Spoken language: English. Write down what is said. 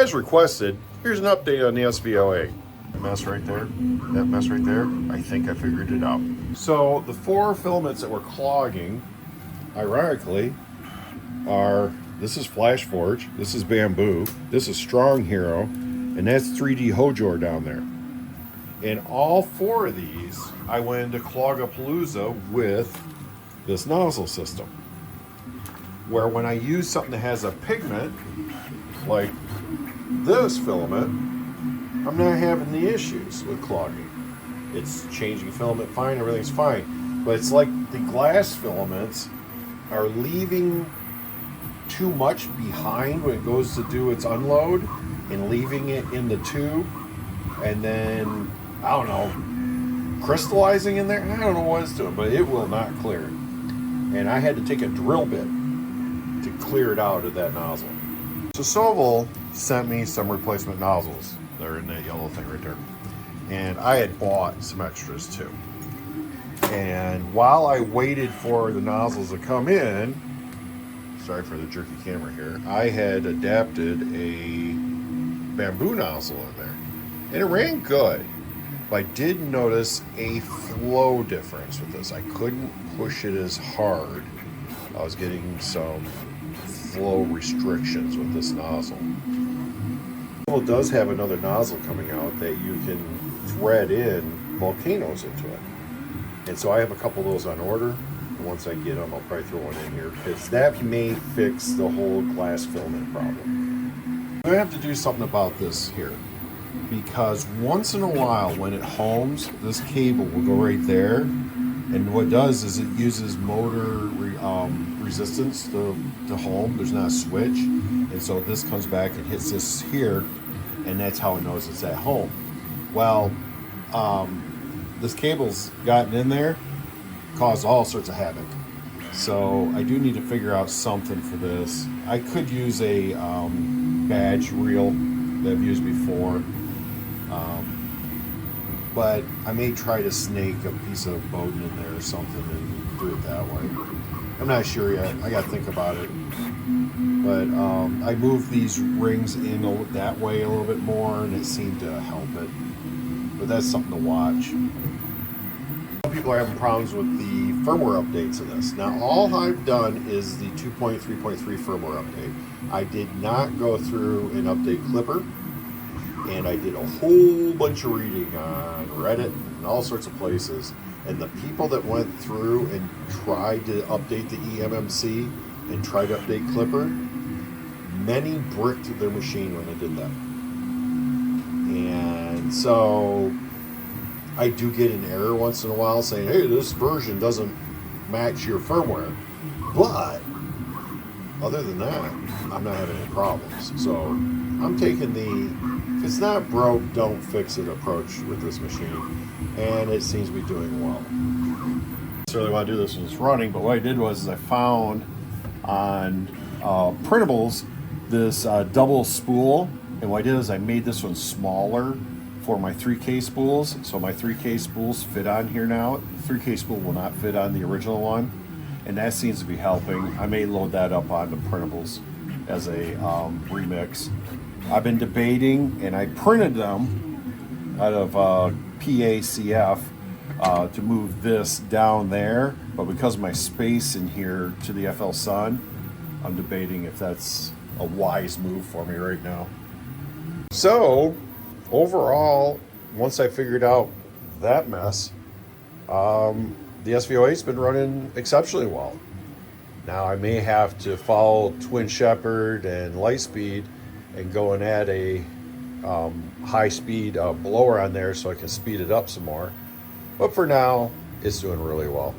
as requested, here's an update on the SV08. That mess right there, I think I figured it out. So the 4 filaments that were clogging, ironically, are, this is Flash Forge, this is Bamboo, this is Strong Hero, and that's 3D Hojor down there. And all 4 of these, I went into Clogapalooza with this nozzle system. Where when I use something that has a pigment, like this filament, I'm not having the issues with clogging. It's changing filament fine, everything's fine. But it's like the glass filaments are leaving too much behind when it goes to do its unload and leaving it in the tube and then, I don't know, crystallizing in there. I don't know what it's doing, but it will not clear. And I had to take a drill bit to clear it out of that nozzle. So Sovol sent me some replacement nozzles. They're in that yellow thing right there. And I had bought some extras too. And while I waited for the nozzles to come in, sorry for the jerky camera here, I had adapted a Bamboo nozzle in there. And it ran good. But I did notice a flow difference with this. I couldn't push it as hard. I was getting some flow restrictions with this nozzle. It does have another nozzle coming out that you can thread in volcanoes into it. And so I have a couple of those on order. And once I get them, I'll probably throw one in here because that may fix the whole glass filament problem. I'm gonna have to do something about this here because once in a while when it homes, this cable will go right there. And what it does is it uses motor resistance to home. There's not a switch. And so this comes back and hits this here, and that's how it knows it's at home. Well, this cable's gotten in there, caused all sorts of havoc. So I do need to figure out something for this. I could use a badge reel that I've used before. But I may try to snake a piece of Bowden in there or something and do it that way. I'm not sure yet. I got to think about it. But I moved these rings in that way a little bit more, and it seemed to help it. But that's something to watch. Some people are having problems with the firmware updates of this. Now, all I've done is the 2.3.3 firmware update. I did not go through and update Clipper. And I did a whole bunch of reading on Reddit and all sorts of places. And the people that went through and tried to update the eMMC and tried to update Clipper, many bricked their machine when they did that. And so I do get an error once in a while saying, hey, this version doesn't match your firmware. But other than that, I'm not having any problems. So I'm taking the if it's not broke, don't fix it approach with this machine. And it seems to be doing well. I don't really want to do this when it's running, but what I did was I found on printables this double spool. And what I did is I made this one smaller for my 3K spools. So my 3K spools fit on here now. The 3K spool will not fit on the original one. And that seems to be helping. I may load that up on the printables as a remix. I've been debating, and I printed them out of PACF to move this down there, but because of my space in here to the FL Sun, I'm debating if that's a wise move for me right now. So, overall, once I figured out that mess, the SV08's been running exceptionally well. Now, I may have to follow Twin Shepherd and Lightspeed and go and add a high-speed blower on there so I can speed it up some more. But for now, it's doing really well.